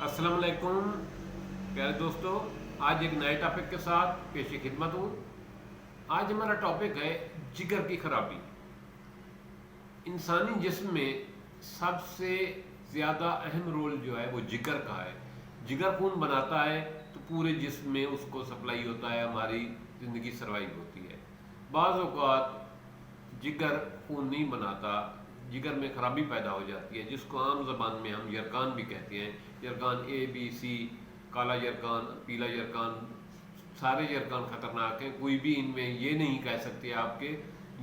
السلام علیکم پیارے دوستو، آج ایک نئے ٹاپک کے ساتھ پیش خدمت ہوں۔ آج ہمارا ٹاپک ہے جگر کی خرابی۔ انسانی جسم میں سب سے زیادہ اہم رول جو ہے وہ جگر کا ہے۔ جگر خون بناتا ہے تو پورے جسم میں اس کو سپلائی ہوتا ہے، ہماری زندگی سروائیو ہوتی ہے۔ بعض اوقات جگر خون نہیں بناتا، جگر میں خرابی پیدا ہو جاتی ہے، جس کو عام زبان میں ہم یرقان بھی کہتے ہیں۔ یرقان اے بی سی، کالا یرقان، پیلا یرقان، سارے یرقان خطرناک ہیں، کوئی بھی ان میں یہ نہیں کہہ سکتے آپ کے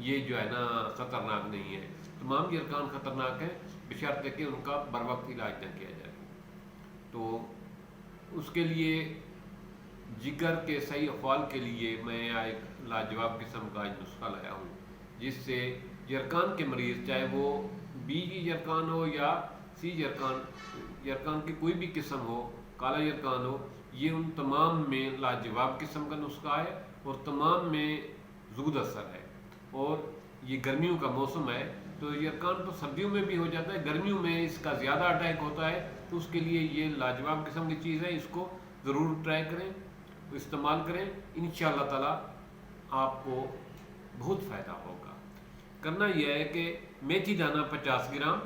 یہ جو ہے نا خطرناک نہیں ہے۔ تمام یرقان خطرناک ہیں، بشرطے کہ ان کا بر وقت علاج نہ کیا جائے۔ تو اس کے لیے جگر کے صحیح افعال کے لیے میں ایک لاجواب قسم کا نسخہ لایا ہوں، جس سے یرقان کے مریض، چاہے وہ بی یرقان ہو یا سی یرقان کی کوئی بھی قسم ہو، کالا یرقان ہو، یہ ان تمام میں لاجواب قسم کا نسخہ ہے اور تمام میں زود اثر ہے۔ اور یہ گرمیوں کا موسم ہے تو یرقان تو سردیوں میں بھی ہو جاتا ہے، گرمیوں میں اس کا زیادہ اٹیک ہوتا ہے، تو اس کے لیے یہ لاجواب قسم کی چیز ہے۔ اس کو ضرور ٹرائی کریں، استعمال کریں، انشاءاللہ تعالی آپ کو بہت فائدہ ہوگا۔ کرنا یہ ہے کہ میتھی دانہ 50 gram,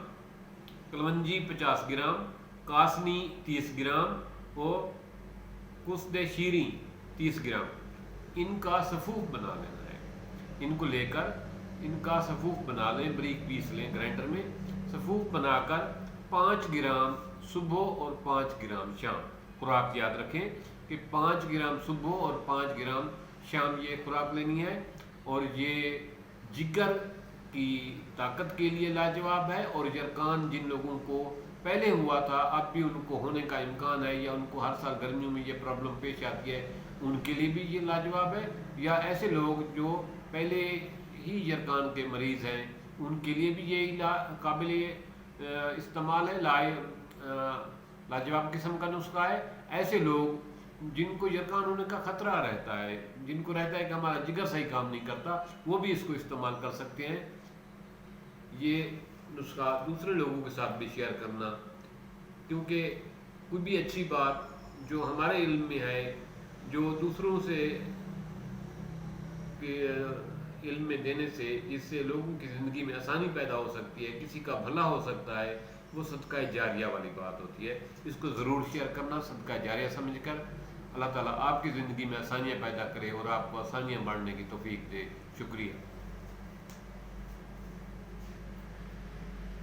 kalonji 50 gram, Kasni 30 gram اور کسد شیریں 30 گرام، ان کا سفوف بنا لینا ہے۔ ان کو لے کر ان کا سفوف بنا لیں، بریک پیس لیں گرائنڈر میں۔ سفوف بنا کر 5 گرام صبح اور 5 گرام شام، خوراک یاد رکھیں کہ 5 گرام صبح اور 5 گرام شام یہ خوراک لینی ہے۔ اور یہ جگر کی طاقت کے لیے لاجواب ہے، اور یرقان جن لوگوں کو پہلے ہوا تھا، اب بھی ان کو ہونے کا امکان ہے، یا ان کو ہر سال گرمیوں میں یہ پرابلم پیش آتی ہے، ان کے لیے بھی یہ لاجواب ہے۔ یا ایسے لوگ جو پہلے ہی یرقان کے مریض ہیں، ان کے لیے بھی یہ قابل استعمال ہے، لاجواب قسم کا نسخہ ہے۔ ایسے لوگ جن کو یرقان ہونے کا خطرہ رہتا ہے، جن کو رہتا ہے کہ ہمارا جگر صحیح کام نہیں کرتا، وہ بھی اس کو استعمال کر سکتے ہیں۔ یہ نسخہ دوسرے لوگوں کے ساتھ بھی شیئر کرنا، کیونکہ کوئی بھی اچھی بات جو ہمارے علم میں ہے، جو دوسروں سے علم میں دینے سے، جس سے لوگوں کی زندگی میں آسانی پیدا ہو سکتی ہے، کسی کا بھلا ہو سکتا ہے، وہ صدقہ جاریہ والی بات ہوتی ہے۔ اس کو ضرور شیئر کرنا صدقہ جاریہ سمجھ کر۔ اللہ تعالیٰ آپ کی زندگی میں آسانیاں پیدا کرے اور آپ کو آسانیاں بانٹنے کی توفیق دے۔ شکریہ۔